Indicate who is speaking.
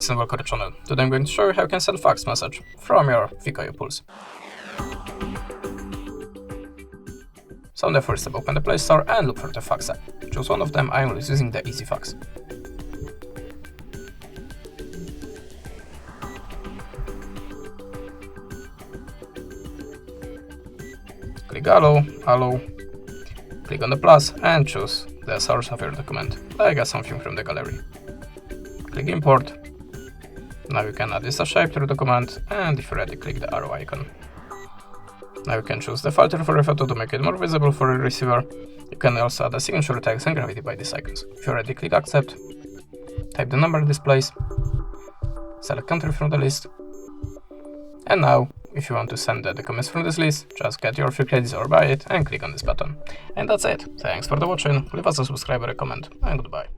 Speaker 1: guys, and welcome to the channel. Today I'm going to show you how you can send fax message from your WIKO U Pulse. So on the first step, open the Play Store and look for the fax app. Choose one of them. I'm always using the Easy Fax. Click Allow, click on the plus and choose the source of your document, like something from the gallery. Click Import. Now you can add this shape to the document, and if you're ready, click the arrow icon. Now you can choose the filter for your photo to make it more visible for the receiver. You can also add a signature text and gravity by these icons. If you're ready, click Accept. Type the number displays. Select country from the list. And now, if you want to send the documents from this list, just get your free credits or buy it and click on this button. And that's it. Thanks for the watching. Leave us a subscribe or a comment, and goodbye.